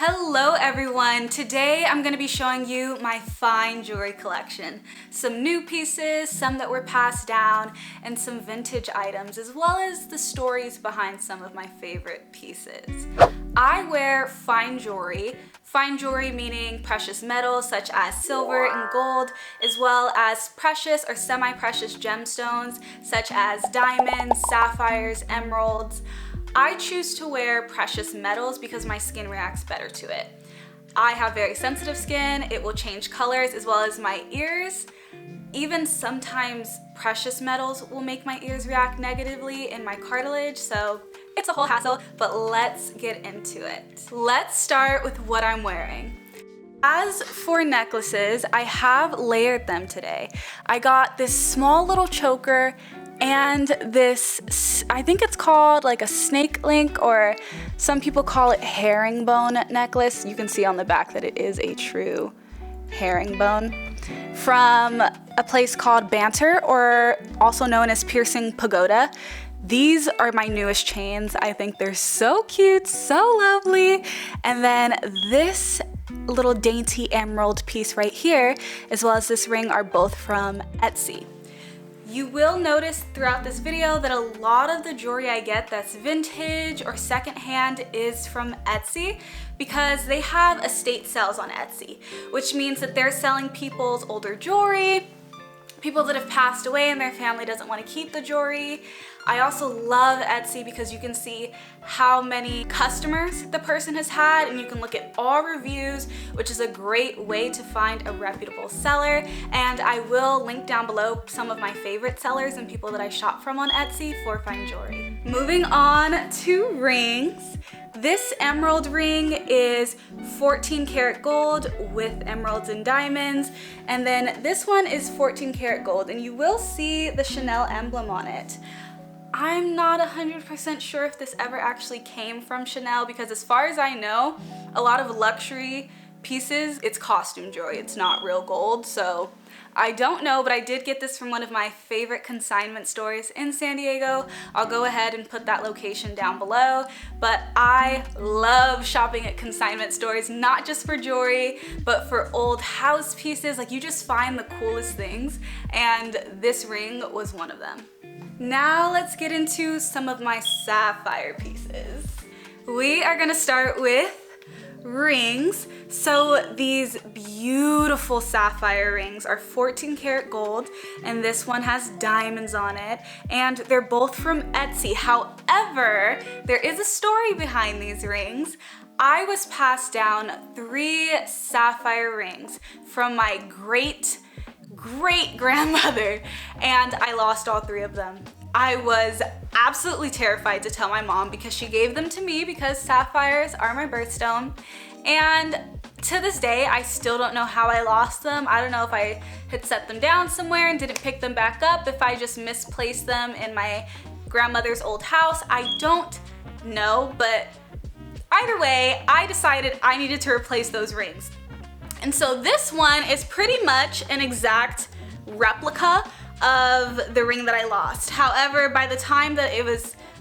Hello everyone! Today I'm going to be showing you my fine jewelry collection. Some new pieces, some that were passed down, and some vintage items, as well as the stories behind some of my favorite pieces. I wear fine jewelry meaning precious metals such as silver and gold, as well as precious or semi-precious gemstones such as diamonds, sapphires, emeralds. I choose to wear precious metals because my skin reacts better to it. I have very sensitive skin, it will change colors, as well as my ears. Even sometimes precious metals will make my ears react negatively in my cartilage, so it's a whole hassle, but let's get into it. Let's start with what I'm wearing. As for necklaces, I have layered them today. I got this small little choker and this, I think it's called like a snake link, or some people call it herringbone necklace. You can see on the back that it is a true herringbone, from a place called Banter, or also known as Piercing Pagoda. These are my newest chains. I think they're so cute, so lovely. And then this little dainty emerald piece right here, as well as this ring, are both from Etsy. You will notice throughout this video that a lot of the jewelry I get that's vintage or secondhand is from Etsy, because they have estate sales on Etsy, which means that they're selling people's older jewelry, people that have passed away and their family doesn't want to keep the jewelry. I also love Etsy because you can see how many customers the person has had, and you can look at all reviews, which is a great way to find a reputable seller. And I will link down below some of my favorite sellers and people that I shop from on Etsy for fine jewelry. Moving on to rings. This emerald ring is 14 karat gold with emeralds and diamonds. And then this one is 14 karat gold, and you will see the Chanel emblem on it. I'm not 100% sure if this ever actually came from Chanel, because as far as I know, a lot of luxury pieces, it's costume jewelry, it's not real gold, so I don't know, but I did get this from one of my favorite consignment stores in San Diego. I'll go ahead and put that location down below, but I love shopping at consignment stores, not just for jewelry, but for old house pieces. Like, you just find the coolest things, and this ring was one of them. Now let's get into some of my sapphire pieces. We are gonna start with rings. So these beautiful sapphire rings are 14 karat gold, and this one has diamonds on it, and they're both from Etsy. However, there is a story behind these rings. I was passed down 3 sapphire rings from my great grandmother, and I lost all 3 of them. I was absolutely terrified to tell my mom, because she gave them to me because sapphires are my birthstone, and to this day I still don't know how I lost them. I don't know if I had set them down somewhere and didn't pick them back up, if I just misplaced them in my grandmother's old house. I don't know, but either way, I decided I needed to replace those rings. And so this one is pretty much an exact replica of the ring that I lost. However, by the time that I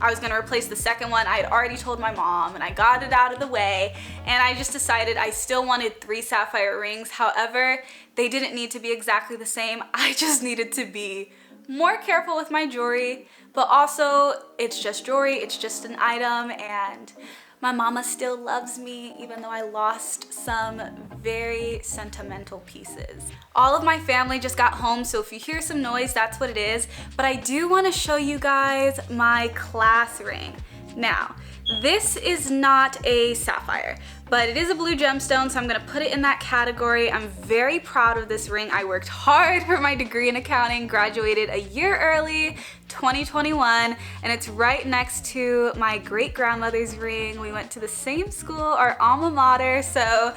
was gonna replace the second one, I had already told my mom, and I got it out of the way, and I just decided I still wanted 3 sapphire rings. However, they didn't need to be exactly the same. I just needed to be more careful with my jewelry, but also it's just jewelry, it's just an item, and my mama still loves me, even though I lost some very sentimental pieces. All of my family just got home, so if you hear some noise, that's what it is. But I do want to show you guys my class ring. Now, this is not a sapphire, but it is a blue gemstone, so I'm gonna put it in that category. I'm very proud of this ring. I worked hard for my degree in accounting, graduated a year early, 2021, and it's right next to my great grandmother's ring. We went to the same school, our alma mater, so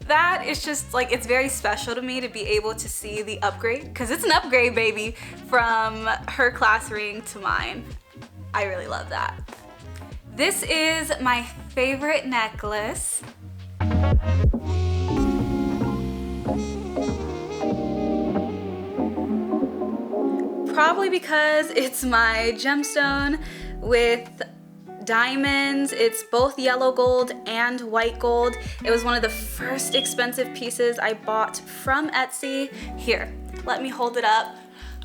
that is just like, it's very special to me to be able to see the upgrade, because it's an upgrade, baby, from her class ring to mine. I really love that. This is my favorite necklace. Probably because it's my gemstone with diamonds. It's both yellow gold and white gold. It was one of the first expensive pieces I bought from Etsy. Here, let me hold it up.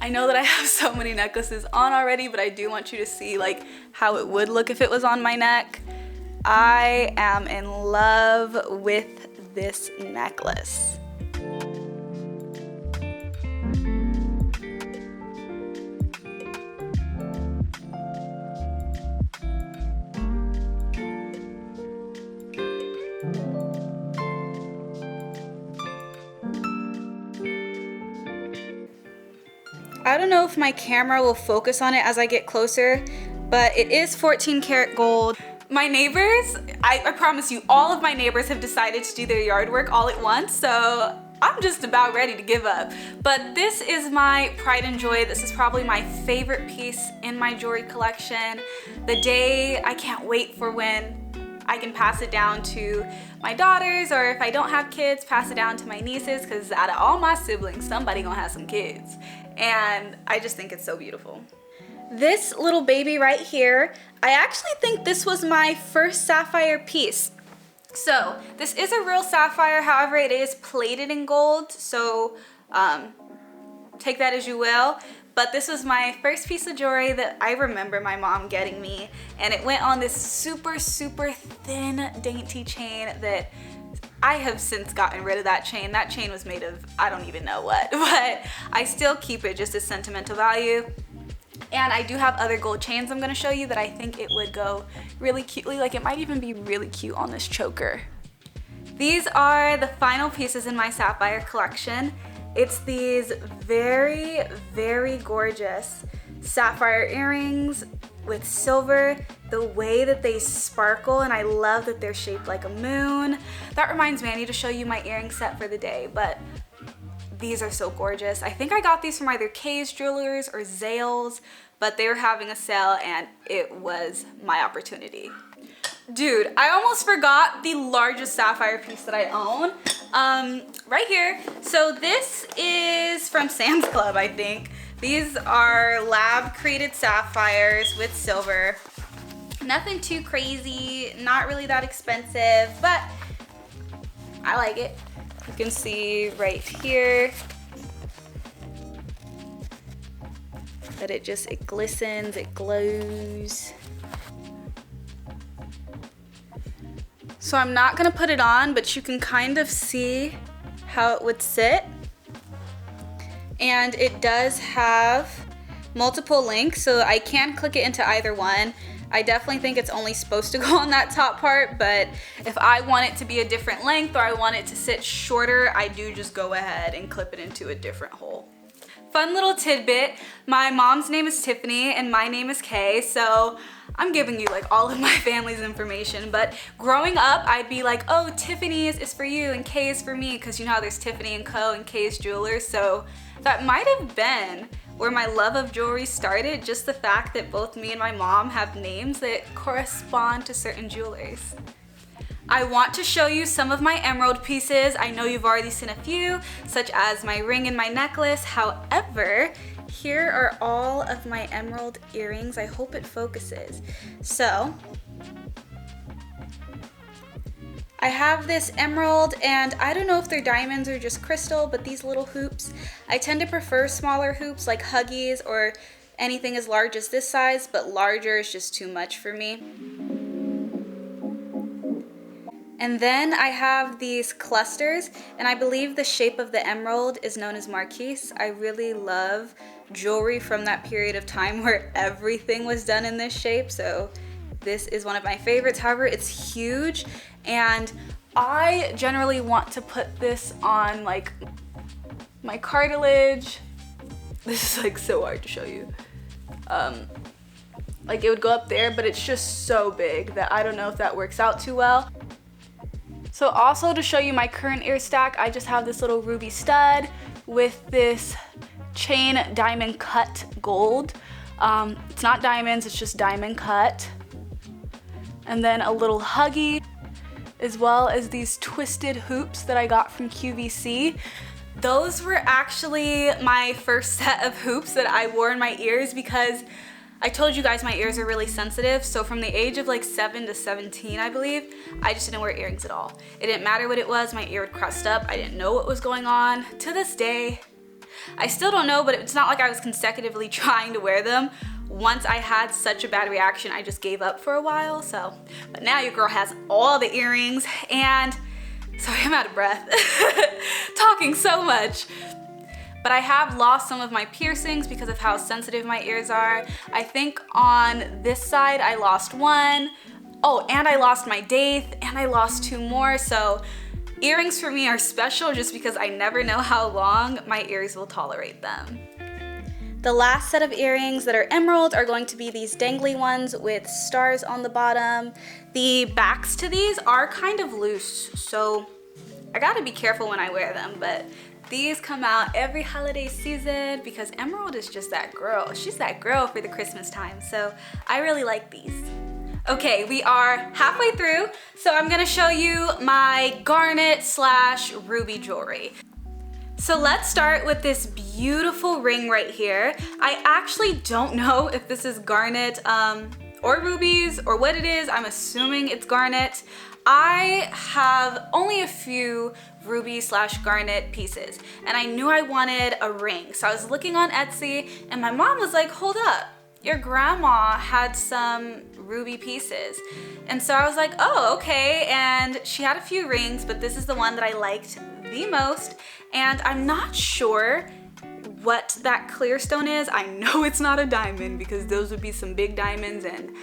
I know that I have so many necklaces on already, but I do want you to see like how it would look if it was on my neck. I am in love with this necklace. I don't know if my camera will focus on it as I get closer, but it is 14 karat gold. My neighbors, I promise you, all of my neighbors have decided to do their yard work all at once, so I'm just about ready to give up. But this is my pride and joy. This is probably my favorite piece in my jewelry collection. The day I can't wait for when I can pass it down to my daughters, or if I don't have kids, pass it down to my nieces, because out of all my siblings, somebody gonna have some kids. And I just think it's so beautiful. This little baby right here, I actually think this was my first sapphire piece. So this is a real sapphire, however it is plated in gold, so take that as you will. But this was my first piece of jewelry that I remember my mom getting me, and it went on this super, super thin, dainty chain that I have since gotten rid of that chain. That chain was made of, I don't even know what, but I still keep it just as sentimental value. And I do have other gold chains I'm gonna show you that I think it would go really cutely, like it might even be really cute on this choker. These are the final pieces in my sapphire collection. It's these very, very gorgeous sapphire earrings with silver, the way that they sparkle, and I love that they're shaped like a moon. That reminds me, I need to show you my earring set for the day, but these are so gorgeous. I think I got these from either Kay's Jewelers or Zales, but they were having a sale and it was my opportunity. Dude, I almost forgot the largest sapphire piece that I own. Right here. So this is from Sam's Club, I think. These are lab created sapphires with silver. Nothing too crazy, not really that expensive, but I like it. You can see right here that it glistens, it glows. So I'm not gonna put it on, but you can kind of see how it would sit. And it does have multiple links, so I can click it into either one. I definitely think it's only supposed to go on that top part, but if I want it to be a different length or I want it to sit shorter, I do just go ahead and clip it into a different hole. Fun little tidbit, my mom's name is Tiffany and my name is Kay, so I'm giving you like all of my family's information, but growing up I'd be like, oh, Tiffany's is for you and Kay is for me, because you know how there's Tiffany & Co. and Kay's Jewelers, so that might have been where my love of jewelry started, just the fact that both me and my mom have names that correspond to certain jewelers. I want to show you some of my emerald pieces. I know you've already seen a few, such as my ring and my necklace. However, here are all of my emerald earrings. I hope it focuses. So, I have this emerald, and I don't know if they're diamonds or just crystal, but these little hoops, I tend to prefer smaller hoops like Huggies or anything as large as this size, but larger is just too much for me. And then I have these clusters, and I believe the shape of the emerald is known as marquise. I really love jewelry from that period of time where everything was done in this shape, so this is one of my favorites. However, it's huge, and I generally want to put this on like my cartilage. This is like so hard to show you. Like it would go up there, but it's just so big that I don't know if that works out too well. So also to show you my current ear stack, I just have this little ruby stud with this chain diamond cut gold. It's not diamonds, it's just diamond cut. And then a little Huggy, as well as these twisted hoops that I got from QVC. Those were actually my first set of hoops that I wore in my ears because I told you guys my ears are really sensitive, so from the age of like 7 to 17, I believe, I just didn't wear earrings at all. It didn't matter what it was, my ear would crust up. I didn't know what was going on. To this day, I still don't know, but it's not like I was consecutively trying to wear them. Once I had such a bad reaction, I just gave up for a while, so. But now your girl has all the earrings, and sorry, I'm out of breath. Talking so much. But I have lost some of my piercings because of how sensitive my ears are. I think on this side I lost one. Oh, and I lost my daith, and I lost 2 more. So earrings for me are special just because I never know how long my ears will tolerate them. The last set of earrings that are emerald are going to be these dangly ones with stars on the bottom. The backs to these are kind of loose, so I gotta be careful when I wear them, but these come out every holiday season because Emerald is just that girl. She's that girl for the Christmas time, so I really like these. Okay, we are halfway through, so I'm gonna show you my garnet / ruby jewelry. So let's start with this beautiful ring right here. I actually don't know if this is garnet or rubies or what it is. I'm assuming it's garnet. I have only a few ruby / garnet pieces, and I knew I wanted a ring. So I was looking on Etsy, and my mom was like, hold up, your grandma had some ruby pieces. And so I was like, oh, okay. And she had a few rings, but this is the one that I liked the most. And I'm not sure what that clear stone is. I know it's not a diamond because those would be some big diamonds, and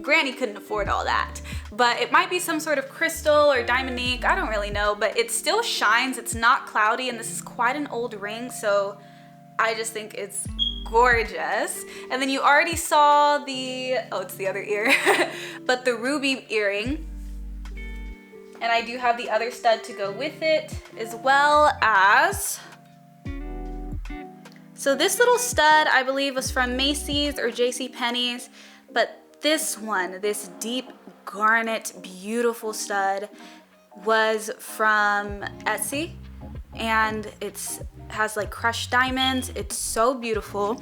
Granny couldn't afford all that. But it might be some sort of crystal or diamond ink, I don't really know, but it still shines, it's not cloudy, and this is quite an old ring, so I just think it's gorgeous. And then you already saw the, oh, it's the other ear, but the ruby earring. And I do have the other stud to go with it, as well as, so this little stud I believe was from Macy's or JCPenney's, but this one, this deep garnet beautiful stud, was from Etsy, and it has like crushed diamonds. It's so beautiful.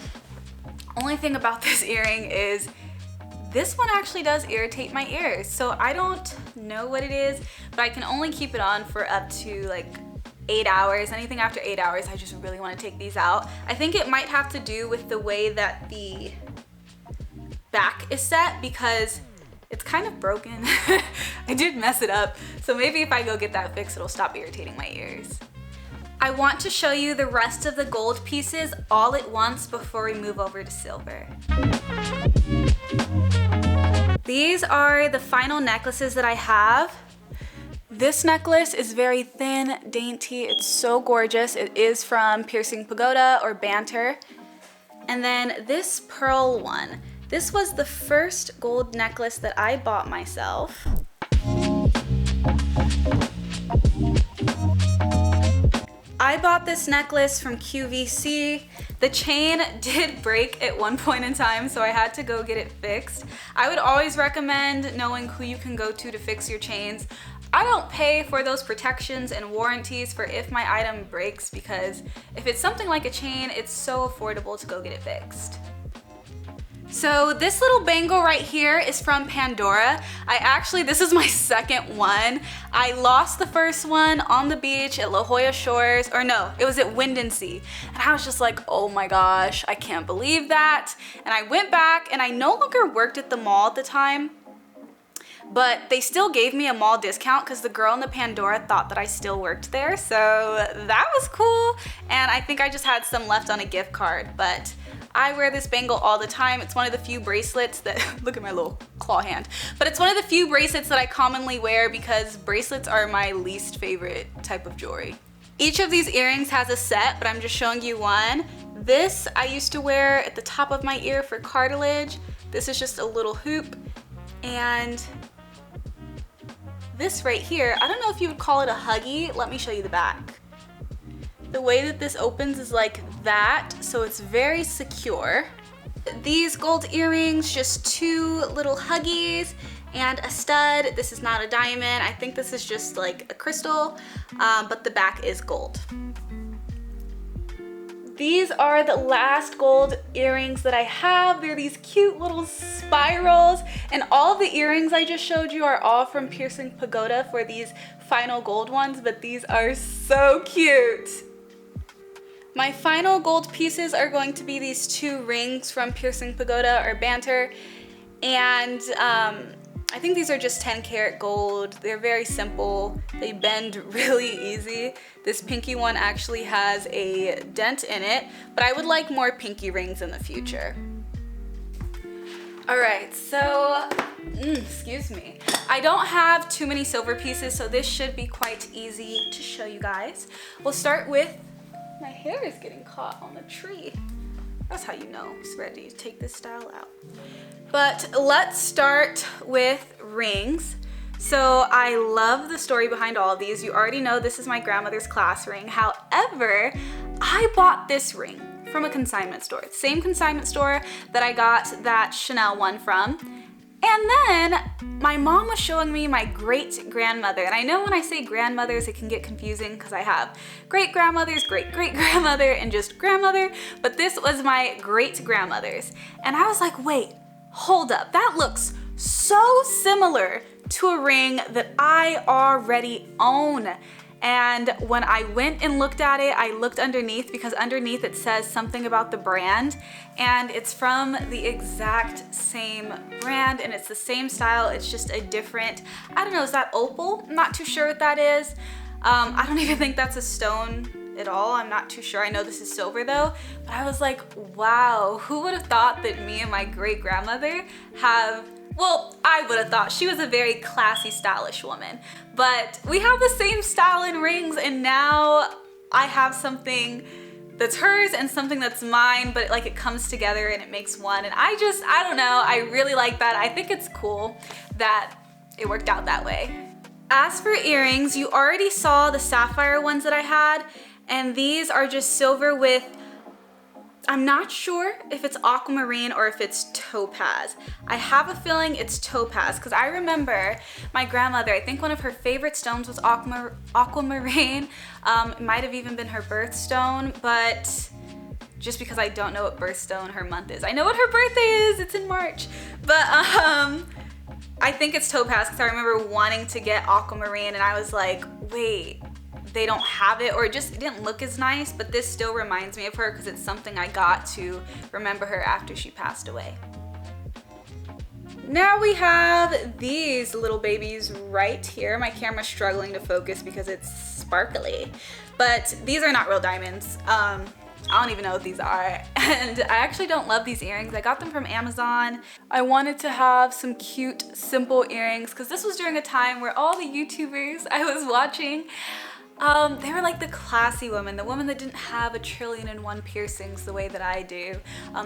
Only thing about this earring is this one actually does irritate my ears, so I don't know what it is, but I can only keep it on for up to like 8 hours. Anything after 8 hours, I just really want to take these out. I think it might have to do with the way that the back is set, because it's kind of broken. I did mess it up, so maybe if I go get that fixed, it'll stop irritating my ears. I want to show you the rest of the gold pieces all at once before we move over to silver. These are the final necklaces that I have. This necklace is very thin, dainty. It's so gorgeous. It is from Piercing Pagoda or Banter. And then this pearl one. This was the first gold necklace that I bought myself. I bought this necklace from QVC. The chain did break at one point in time, so I had to go get it fixed. I would always recommend knowing who you can go to fix your chains. I don't pay for those protections and warranties for if my item breaks, because if it's something like a chain, it's so affordable to go get it fixed. So this little bangle right here is from Pandora. This is my second one. I lost the first one on the beach at La Jolla Shores, or no, it was at Wind and Sea. And I was just like, oh my gosh, I can't believe that. And I went back, and I no longer worked at the mall at the time, but they still gave me a mall discount because the girl in the Pandora thought that I still worked there. So that was cool. And I think I just had some left on a gift card, but I wear this bangle all the time. It's one of the few bracelets that, look at my little claw hand, but it's one of the few bracelets that I commonly wear because bracelets are my least favorite type of jewelry. Each of these earrings has a set, but I'm just showing you one. This I used to wear at the top of my ear for cartilage. This is just a little hoop. And this right here, I don't know if you would call it a huggy. Let me show you the back. The way that this opens is like that, so it's very secure. These gold earrings, just 2 little huggies and a stud. This is not a diamond. I think this is just like a crystal, but the back is gold. These are the last gold earrings that I have. They're these cute little spirals, and all of the earrings I just showed you are all from Piercing Pagoda for these final gold ones, but these are so cute. My final gold pieces are going to be these 2 rings from Piercing Pagoda or Banter, and I think these are just 10 karat gold. They're very simple. They bend really easy. This pinky one actually has a dent in it, but I would like more pinky rings in the future. All right, so, excuse me. I don't have too many silver pieces, so this should be quite easy to show you guys. We'll start with, my hair is getting caught on the tree. That's how you know it's ready to take this style out. But let's start with rings. So I love the story behind all of these. You already know this is my grandmother's class ring. However, I bought this ring from a consignment store. Same consignment store that I got that Chanel one from. And then my mom was showing me my great-grandmother. And I know when I say grandmothers, it can get confusing because I have great-grandmothers, great-great-grandmother, and just grandmother. But this was my great-grandmother's. And I was like, wait, hold up. That looks so similar to a ring that I already own. And when I went and looked at it, I looked underneath because underneath it says something about the brand, and it's from the exact same brand and it's the same style. It's just a different, I don't know, is that opal? I'm not too sure what that is. I don't even think that's a stone at all. I'm not too sure. I know this is silver though, but I was like, wow, who would have thought that me and my great grandmother have, well, I would have thought she was a very classy, stylish woman, but we have the same style in rings, and now I have something that's hers and something that's mine, but like it comes together and it makes one. And I don't know, I really like that. I think it's cool that it worked out that way. As for earrings, you already saw the sapphire ones that I had, and these are just silver with, I'm not sure if it's aquamarine or if it's topaz. I have a feeling it's topaz because I remember my grandmother, I think one of her favorite stones was aquamarine. It might have even been her birthstone, but just because I don't know what birthstone her month is. I know what her birthday is, it's in March. But I think it's topaz because I remember wanting to get aquamarine and I was like, wait, they don't have it, or it didn't look as nice, but this still reminds me of her because it's something I got to remember her after she passed away. Now we have these little babies right here. My camera's struggling to focus because it's sparkly, but these are not real diamonds. I don't even know what these are, and I actually don't love these earrings. I got them from Amazon. I wanted to have some cute, simple earrings because this was during a time where all the YouTubers I was watching, they were like the classy women, the women that didn't have 1,000,001,001 piercings the way that I do.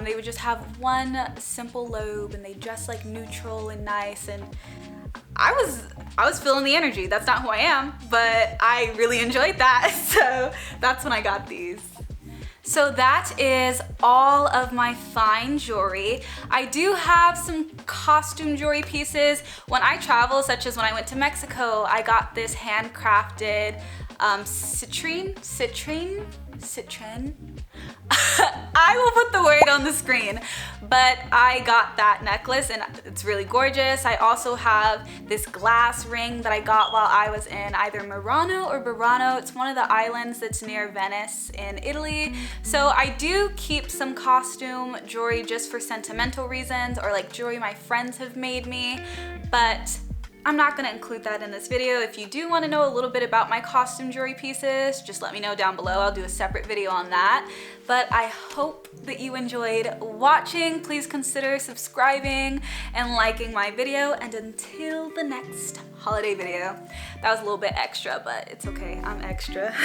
They would just have one simple lobe and they dress like neutral and nice, and I was feeling the energy. That's not who I am, but I really enjoyed that, so that's when I got these. So that is all of my fine jewelry. I do have some costume jewelry pieces. When I travel, such as when I went to Mexico, I got this handcrafted citrine. I will put the word on the screen, but I got that necklace and it's really gorgeous. I also have this glass ring that I got while I was in either Murano or Burano. It's one of the islands that's near Venice in Italy. So I do keep some costume jewelry just for sentimental reasons, or like jewelry my friends have made me, but I'm not gonna include that in this video. If you do wanna know a little bit about my costume jewelry pieces, just let me know down below. I'll do a separate video on that. But I hope that you enjoyed watching. Please consider subscribing and liking my video. And until the next holiday video, that was a little bit extra, but it's okay, I'm extra.